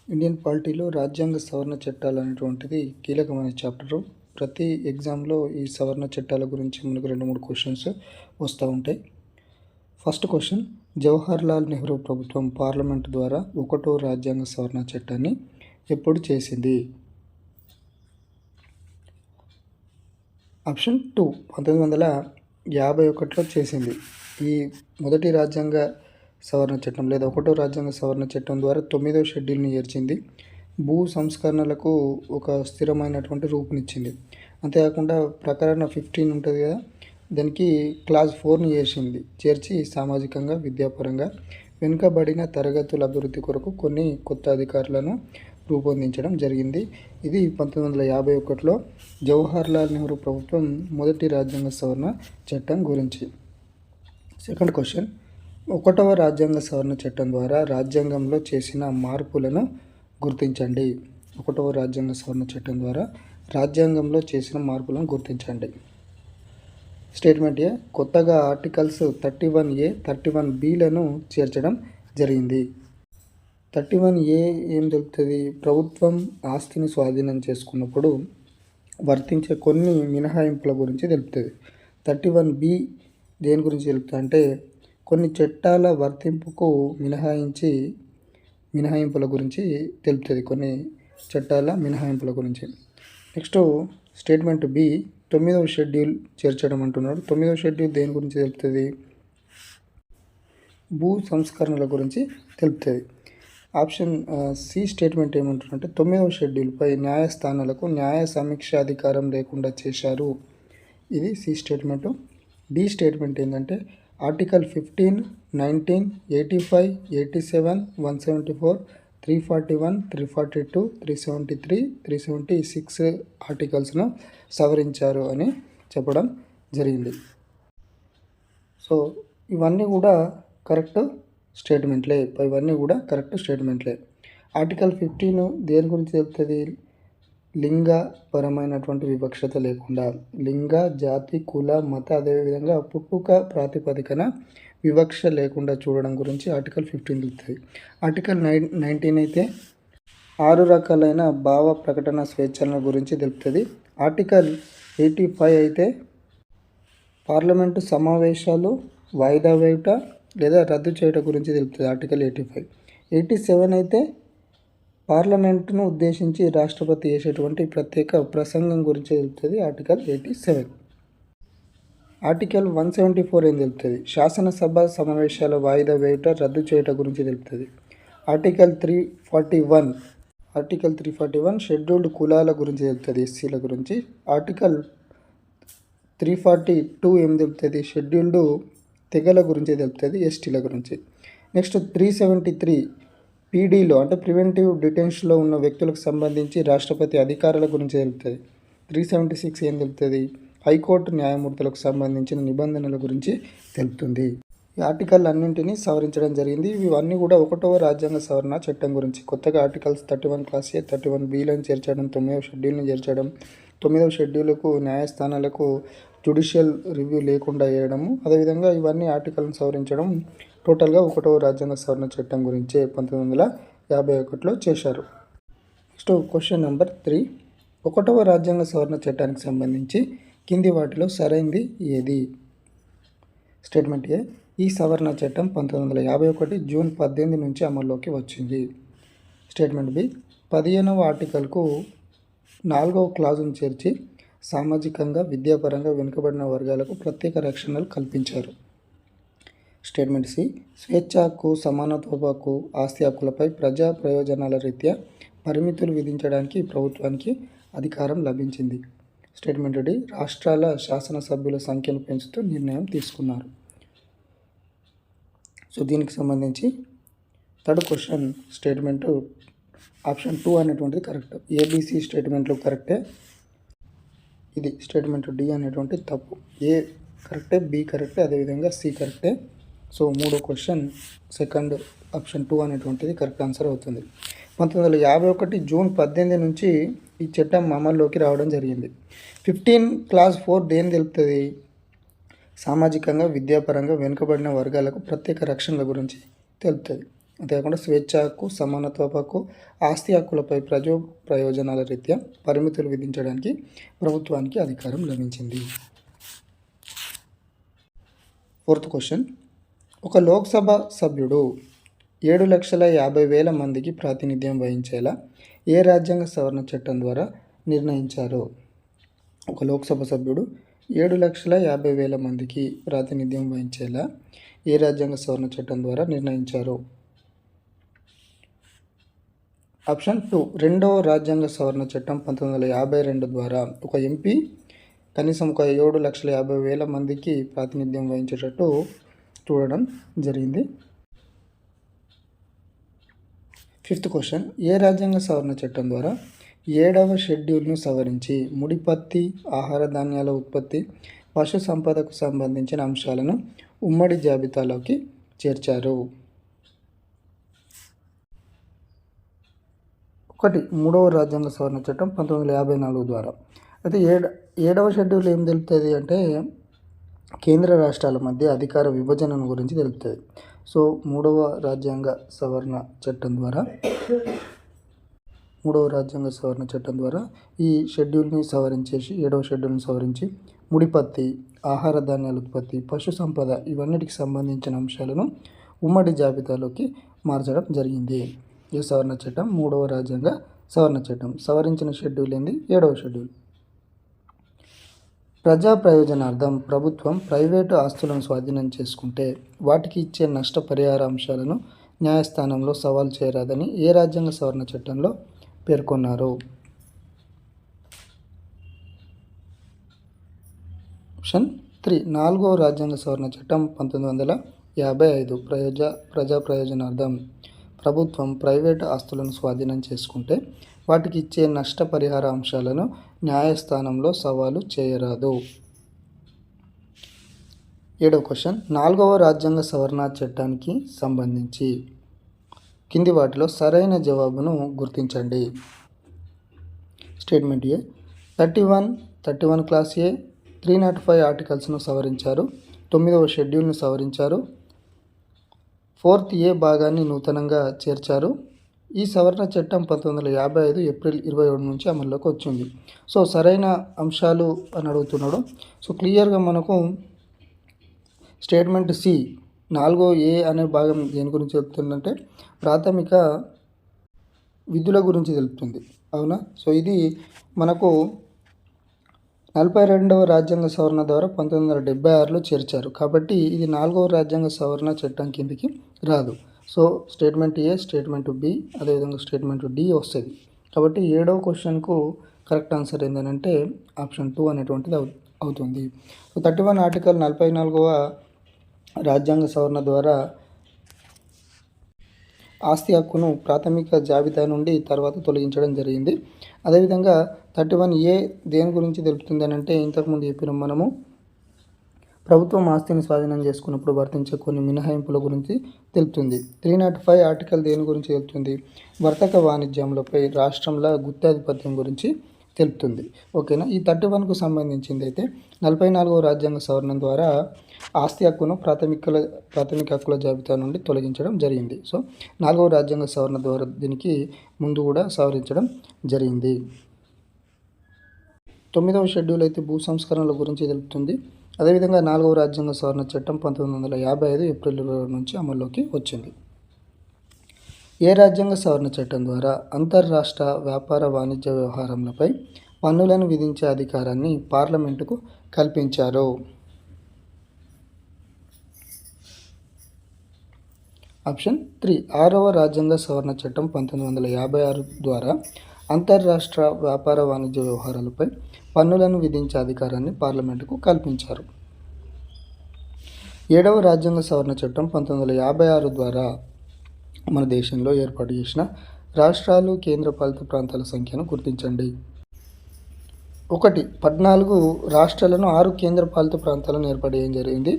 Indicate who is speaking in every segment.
Speaker 1: Indian పాలిటీలో రాజ్యాంగ సవరణ చట్టాలు అనేటువంటిది కీలకమైన చాప్టరు. ప్రతి ఎగ్జామ్లో ఈ సవరణ చట్టాల గురించి మనకు 2-3 క్వశ్చన్స్ వస్తూ ఉంటాయి. ఫస్ట్ క్వశ్చన్, జవహర్లాల్ నెహ్రూ ప్రభుత్వం పార్లమెంటు ద్వారా 1వ రాజ్యాంగ సవరణ చట్టాన్ని ఎప్పుడు చేసింది? ఆప్షన్ 2, 1951లో చేసింది. ఈ మొదటి రాజ్యాంగ సవరణ చట్టం లేదా 1వ రాజ్యాంగ సవరణ చట్టం ద్వారా 9వ షెడ్యూల్ని చేర్చింది. భూ సంస్కరణలకు ఒక స్థిరమైనటువంటి రూపునిచ్చింది. అంతేకాకుండా ప్రకరణ 15 ఉంటుంది కదా, దానికి క్లాజ్ 4ని చేర్చి సామాజికంగా, విద్యాపరంగా వెనుకబడిన తరగతుల అభివృద్ధి కొరకు కొన్ని కొత్త అధికారులను రూపొందించడం జరిగింది. ఇది 1951లో జవహర్లాల్ నెహ్రూ ప్రభుత్వం మొదటి రాజ్యాంగ సవరణ చట్టం గురించి. సెకండ్ క్వశ్చన్, 1వ రాజ్యాంగ సవరణ చట్టం ద్వారా రాజ్యాంగంలో చేసిన మార్పులను గుర్తించండి. 1వ రాజ్యాంగ సవరణ చట్టం ద్వారా రాజ్యాంగంలో చేసిన మార్పులను గుర్తించండి. స్టేట్మెంట్ ఏ, కొత్తగా ఆర్టికల్స్ 31A, 31Bలను చేర్చడం జరిగింది. 31A ఏం తెలుపుతుంది? ప్రభుత్వం ఆస్తిని స్వాధీనం చేసుకున్నప్పుడు వర్తించే కొన్ని మినహాయింపుల గురించి తెలుపుతుంది. 31B దేని గురించి తెలుపుతుంది అంటే కొన్ని చట్టాల వర్తింపుకు మినహాయింపుల గురించి తెలుపుతుంది. కొన్ని చట్టాల మినహాయింపుల గురించి. నెక్స్ట్ స్టేట్మెంట్ బి, 9వ షెడ్యూల్ చేర్చడం అంటున్నాడు. 9వ షెడ్యూల్ దేని గురించి తెలుపుతుంది? భూ సంస్కరణల గురించి తెలుపుతుంది. ఆప్షన్ సి స్టేట్మెంట్ ఏమంటున్నారంటే 9వ షెడ్యూల్పై న్యాయస్థానాలకు న్యాయ సమీక్షాధికారం లేకుండా చేశారు. ఇది సి స్టేట్మెంటు. డి స్టేట్మెంట్ ఏంటంటే ఆర్టికల్ 15, 19, 85, 87, 174, 341, 342, 373, 376 ఆర్టికల్స్ను సవరించారు అని చెప్పడం జరిగింది. సో ఇవన్నీ కూడా కరెక్ట్ స్టేట్మెంట్లే. ఆర్టికల్ 15 దేని గురించి తెలుపుతుంది? లింగపరమైనటువంటి వివక్షత లేకుండా, లింగ, జాతి, కుల, మత, అదేవిధంగా పుట్టుక ప్రాతిపదికన వివక్ష లేకుండా చూడడం గురించి ఆర్టికల్ 15 తెలుపుతుంది. ఆర్టికల్ 19 అయితే 6 రకాలైన భావ ప్రకటన స్వేచ్ఛల గురించి తెలుపుతుంది. ఆర్టికల్ 85 అయితే పార్లమెంటు సమావేశాలు వాయిదా వేయుట లేదా రద్దు చేయడం గురించి తెలుపుతుంది. ఆర్టికల్ 85. 87 అయితే పార్లమెంటును ఉద్దేశించి రాష్ట్రపతి చేసేటువంటి ప్రత్యేక ప్రసంగం గురించి తెలుపుతుంది. ఆర్టికల్ 87. ఆర్టికల్ 174 ఏం తెలుపుతుంది? శాసనసభ సమావేశాల వాయిదా వేయుట, రద్దు చేయటం గురించి తెలుపుతుంది. ఆర్టికల్ 341 షెడ్యూల్డ్ కులాల గురించి తెలుపుతుంది, ఎస్సీల గురించి. ఆర్టికల్ 342 ఏం తెలుపుతుంది? షెడ్యూల్డ్ తెగల గురించి తెలుపుతుంది, ఎస్టీల గురించి. నెక్స్ట్ 373 పీడీలో అంటే ప్రివెంటివ్ డిటెన్షన్లో ఉన్న వ్యక్తులకు సంబంధించి రాష్ట్రపతి అధికారాల గురించి తెలుపుతుంది. 376 ఏం తెలుపుతుంది? హైకోర్టు న్యాయమూర్తులకు సంబంధించిన నిబంధనల గురించి తెలుపుతుంది. ఈ ఆర్టికల్ అన్నింటినీ సవరించడం జరిగింది. ఇవన్నీ కూడా 1వ రాజ్యాంగ సవరణ చట్టం గురించి. కొత్తగా ఆర్టికల్స్ 31 క్లాస్ ఏ, 31Bలను చేర్చడం, 9వ షెడ్యూల్ని చేర్చడం, 9వ షెడ్యూల్కు న్యాయస్థానాలకు జ్యుడిషియల్ రివ్యూ లేకుండా చేయడము, అదేవిధంగా ఇవన్నీ ఆర్టికల్ని సవరించడం టోటల్గా 1వ రాజ్యాంగ సవరణ చట్టం గురించే 1951లో చేశారు. నెక్స్ట్ క్వశ్చన్ నెంబర్ 3, 1వ రాజ్యాంగ సవరణ చట్టానికి సంబంధించి కింది వాటిలో సరైంది ఏది? స్టేట్మెంట్ ఏ, ఈ సవరణ చట్టం 1951 జూన్ 18 నుంచి అమల్లోకి వచ్చింది. స్టేట్మెంట్ బి, 15వ ఆర్టికల్కు 4వ క్లాజును చేర్చి సామాజికంగా, విద్యాపరంగా వెనుకబడిన వర్గాలకు ప్రత్యేక రక్షణలు కల్పించారు. స్టేట్మెంట్ సి, స్వేచ్ఛ హక్కు, సమానత్వపు హక్కు, ఆస్తి హక్కులపై ప్రజా ప్రయోజనాల రీత్యా పరిమితులు విధించడానికి ప్రభుత్వానికి అధికారం లభించింది. స్టేట్మెంట్ డి, రాష్ట్రాల శాసనసభ్యుల సంఖ్యను పెంచుతూ నిర్ణయం తీసుకున్నారు. సో దీనికి సంబంధించి థర్డ్ క్వశ్చన్ స్టేట్మెంట్ ఆప్షన్ 2 అనేటువంటిది కరెక్ట్. ఏబిసి స్టేట్మెంట్లు కరెక్టే. ఇది స్టేట్మెంట్ డి అనేటువంటి తప్పు. ఏ కరెక్టే, బి కరెక్టే, అదేవిధంగా సి కరెక్టే. సో 3వ క్వశ్చన్ సెకండ్ ఆప్షన్ 2 అనేటువంటిది కరెక్ట్ ఆన్సర్ అవుతుంది. 1951 జూన్ 18 నుంచి ఈ చట్టం అమల్లోకి రావడం జరిగింది. 15 క్లాస్ 4 దేని తెలుపుతుంది? సామాజికంగా, విద్యాపరంగా వెనుకబడిన వర్గాలకు ప్రత్యేక రక్షణల గురించి తెలుపుతుంది. అంతేకాకుండా స్వేచ్ఛ హక్కు, సమానత్వ హక్కు, ఆస్తి హక్కులపై ప్రయోజనాల రీత్యా పరిమితులు విధించడానికి ప్రభుత్వానికి అధికారం లభించింది. 4th క్వశ్చన్, ఒక లోక్సభ సభ్యుడు 7,50,000 మందికి ప్రాతినిధ్యం వహించేలా ఏ రాజ్యాంగ సవరణ చట్టం ద్వారా నిర్ణయించారు? ఒక లోక్సభ సభ్యుడు 7,50,000 మందికి ప్రాతినిధ్యం వహించేలా ఏ రాజ్యాంగ సవరణ చట్టం ద్వారా నిర్ణయించారు? ఆప్షన్ 2, 2వ రాజ్యాంగ సవరణ చట్టం 1952 ద్వారా ఒక ఎంపీ కనీసం ఒక 7,50,000 మందికి ప్రాతినిధ్యం వహించేటట్టు చూడడం జరిగింది. 5th క్వశ్చన్, ఏ రాజ్యాంగ సవరణ చట్టం ద్వారా 7వ షెడ్యూల్ను సవరించి ముడి పత్తి, ఆహార ధాన్యాల ఉత్పత్తి, పశు సంపదకు సంబంధించిన అంశాలను ఉమ్మడి జాబితాలోకి చేర్చారు? 1, 3వ రాజ్యాంగ సవరణ చట్టం 1954 ద్వారా. అయితే 7వ షెడ్యూల్ ఏం తెలుపుతుంది అంటే కేంద్ర రాష్ట్రాల మధ్య అధికార విభజనను గురించి తెలుపుతుంది. సో 3వ రాజ్యాంగ సవరణ చట్టం ద్వారా ఈ షెడ్యూల్ని సవరించేసి 7వ షెడ్యూల్ని సవరించి ముడి పత్తి, ఆహార ధాన్యాల ఉత్పత్తి, పశు సంపద ఇవన్నిటికి సంబంధించిన అంశాలను ఉమ్మడి జాబితాలోకి మార్చడం జరిగింది. ఈ సవరణ చట్టం 3వ రాజ్యాంగ సవరణ చట్టం. సవరించిన షెడ్యూల్ ఏంది? 7వ షెడ్యూల్. ప్రజా ప్రయోజనార్థం ప్రభుత్వం ప్రైవేటు ఆస్తులను స్వాధీనం చేసుకుంటే వాటికి ఇచ్చే నష్టపరిహార అంశాలను న్యాయస్థానంలో సవాలు చేయరాదని ఏ రాజ్యాంగ సవరణ చట్టంలో పేర్కొన్నారు? ఆప్షన్ 3, 4వ రాజ్యాంగ సవరణ చట్టం 1955. ప్రజా ప్రయోజనార్థం ప్రభుత్వం ప్రైవేటు ఆస్తులను స్వాధీనం చేసుకుంటే వాటికి ఇచ్చే నష్టపరిహార అంశాలను న్యాయస్థానంలో సవాలు చేయరాదు. 7వ క్వశ్చన్, 4వ రాజ్యాంగ సవరణ చట్టానికి సంబంధించి కింది వాటిలో సరైన జవాబును గుర్తించండి. స్టేట్మెంట్ ఏ, 31 క్లాస్ ఏ 305 ఆర్టికల్స్ను సవరించారు. 9వ షెడ్యూల్ను సవరించారు. 4th ఏ భాగాన్ని నూతనంగా చేర్చారు. ఈ సవరణ చట్టం 1955 ఏప్రిల్ 27 నుంచి అమల్లోకి వచ్చింది. సో సరైన అంశాలు అని అడుగుతున్నాడు. సో క్లియర్గా మనకు స్టేట్మెంట్ సి 4వ ఏ అనే భాగం దేని గురించి చెప్తుందంటే ప్రాథమిక విధుల గురించి తెలుపుతుంది. అవునా? సో ఇది మనకు 42వ రాజ్యాంగ సవరణ ద్వారా 1976లో చేర్చారు. కాబట్టి ఇది 4వ రాజ్యాంగ సవరణ చట్టం కిందికి రాదు. సో స్టేట్మెంట్ ఏ, స్టేట్మెంట్ బి, అదేవిధంగా స్టేట్మెంట్ డి వస్తుంది. కాబట్టి 7వ క్వశ్చన్కు కరెక్ట్ ఆన్సర్ ఏంటంటే ఆప్షన్ 2 అనేటువంటిది అవుతుంది. సో 31 ఆర్టికల్ 44వ రాజ్యాంగ సవరణ ద్వారా ఆస్తి హక్కును ప్రాథమిక జాబితా నుండి తర్వాత తొలగించడం జరిగింది. అదేవిధంగా 31 ఏ దేని గురించి తెలుపుతుంది అని అంటే ఇంతకుముందు చెప్పిన మనము ప్రభుత్వం ఆస్తిని స్వాధీనం చేసుకున్నప్పుడు వర్తించే కొన్ని మినహాయింపుల గురించి తెలుపుతుంది. 305 ఆర్టికల్ దేని గురించి తెలుపుతుంది? వర్తక వాణిజ్యంలపై రాష్ట్రంల గుత్తాధిపత్యం గురించి తెలుపుతుంది. ఓకేనా? ఈ 31కు సంబంధించింది అయితే 44వ రాజ్యాంగ సవరణ ద్వారా ఆస్తి హక్కును ప్రాథమిక హక్కుల జాబితా నుండి తొలగించడం జరిగింది. సో 4వ రాజ్యాంగ సవరణ ద్వారా దీనికి ముందు కూడా సవరించడం జరిగింది. 9వ షెడ్యూల్ అయితే భూ సంస్కరణల గురించి తెలుపుతుంది. అదేవిధంగా 4వ రాజ్యాంగ సవరణ చట్టం 1955 ఏప్రిల్ 20 నుంచి అమల్లోకి వచ్చింది. ఏ రాజ్యాంగ సవరణ చట్టం ద్వారా అంతర్రాష్ట్ర వ్యాపార వాణిజ్య వ్యవహారాలపై పన్నులను విధించే అధికారాన్ని పార్లమెంటుకు కల్పించారు? ఆప్షన్ 3, 6వ రాజ్యాంగ సవరణ చట్టం 1956 ద్వారా అంతర్రాష్ట్ర వ్యాపార వాణిజ్య వ్యవహారాలపై పన్నులను విధించే అధికారాన్ని పార్లమెంటుకు కల్పించారు. 7వ రాజ్యాంగ సవరణ చట్టం 1956 ద్వారా మన దేశంలో ఏర్పాటు చేసిన రాష్ట్రాలు, కేంద్రపాలిత ప్రాంతాల సంఖ్యను గుర్తించండి. 1, 14 రాష్ట్రాలను 6 కేంద్రపాలిత ప్రాంతాలను ఏర్పాటు చేయడం జరిగింది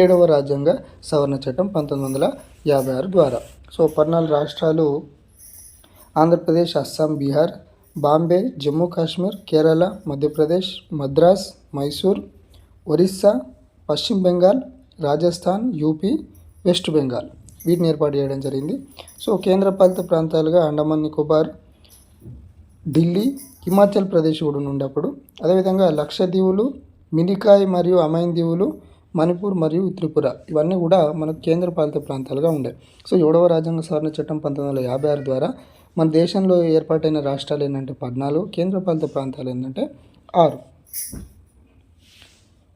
Speaker 1: 7వ రాజ్యాంగ సవరణ చట్టం 1956 ద్వారా. సో 14 రాష్ట్రాలు ఆంధ్రప్రదేశ్, అస్సాం, బీహార్, బాంబే, జమ్మూ కాశ్మీర్, కేరళ, మధ్యప్రదేశ్, మద్రాస్, మైసూర్, ఒరిస్సా, పశ్చిమ బెంగాల్, రాజస్థాన్, యూపీ, వెస్ట్ బెంగాల్. వీటిని ఏర్పాటు చేయడం జరిగింది. సో కేంద్రపాలిత ప్రాంతాలుగా అండమాన్ నికోబార్, ఢిల్లీ, హిమాచల్ ప్రదేశ్ కూడా ఉండే అప్పుడు. అదేవిధంగా లక్షద్వీపులు, మినికాయ్ మరియు అమైన్ దీవులు, మణిపూర్ మరియు త్రిపుర ఇవన్నీ కూడా మనకు కేంద్రపాలిత ప్రాంతాలుగా ఉండే. సో 7వ రాజ్యాంగ సవరణ చట్టం 1956 ద్వారా మన దేశంలో ఏర్పాటైన రాష్ట్రాలు ఏంటంటే 14, కేంద్రపాలిత ప్రాంతాలు ఏంటంటే 6.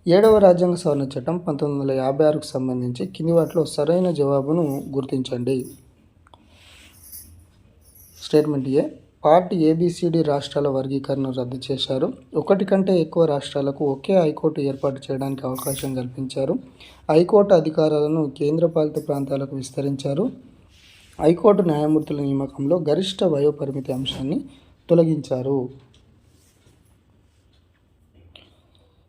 Speaker 1: 7వ రాజ్యాంగ సవరణ చట్టం 1956కు సంబంధించి కింది వాటిలో సరైన జవాబును గుర్తించండి. స్టేట్మెంట్ ఏ, పార్ట్ ఏబిసిడి రాష్ట్రాల వర్గీకరణను రద్దు చేశారు. 1 కంటే ఎక్కువ రాష్ట్రాలకు ఒకే హైకోర్టు ఏర్పాటు చేయడానికి అవకాశం కల్పించారు. హైకోర్టు అధికారాలను కేంద్రపాలిత ప్రాంతాలకు విస్తరించారు. హైకోర్టు న్యాయమూర్తుల నియామకంలో గరిష్ట వయోపరిమితి అంశాన్ని తొలగించారు.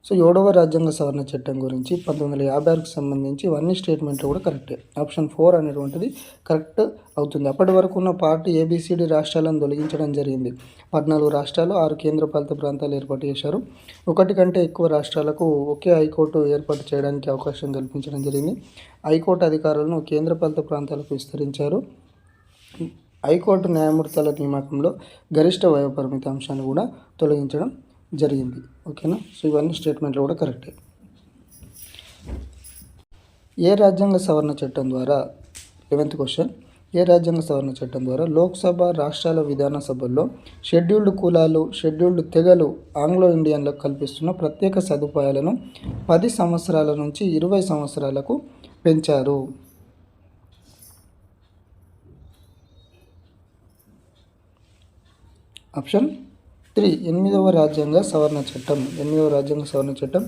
Speaker 1: సో 7వ రాజ్యాంగ సవరణ చట్టం గురించి 1956కు సంబంధించి ఇవన్నీ స్టేట్మెంట్లు కూడా కరెక్టే. ఆప్షన్ 4 అనేటువంటిది కరెక్ట్ అవుతుంది. అప్పటి వరకు ఉన్న పార్టీ ఏబిసిడి రాష్ట్రాలను తొలగించడం జరిగింది. 14 రాష్ట్రాలు, 6 కేంద్రపాలిత ప్రాంతాలు ఏర్పాటు చేశారు. 1 కంటే ఎక్కువ రాష్ట్రాలకు ఒకే హైకోర్టు ఏర్పాటు చేయడానికి అవకాశం కల్పించడం జరిగింది. హైకోర్టు అధికారులను కేంద్రపాలిత ప్రాంతాలకు విస్తరించారు. హైకోర్టు న్యాయమూర్తుల నియామకంలో గరిష్ట వయోపరిమితి అంశాన్ని కూడా తొలగించడం జరిగింది. ఓకేనా. సో ఇవన్నీ స్టేట్మెంట్లు కూడా కరెక్టే. ఏ రాజ్యాంగ సవరణ చట్టం ద్వారా 11th క్వశ్చన్, ఏ రాజ్యాంగ సవరణ చట్టం ద్వారా లోక్సభ, రాష్ట్రాల విధాన సభల్లో షెడ్యూల్డ్ కులాలు, షెడ్యూల్డ్ తెగలు, ఆంగ్లో ఇండియన్లకు కల్పిస్తున్న ప్రత్యేక సదుపాయాలను 10 సంవత్సరాల నుంచి 20 సంవత్సరాలకు పెంచారు? ఆప్షన్ 3 8వ రాజ్యాంగ సవరణ చట్టం. 8వ రాజ్యాంగ సవరణ చట్టం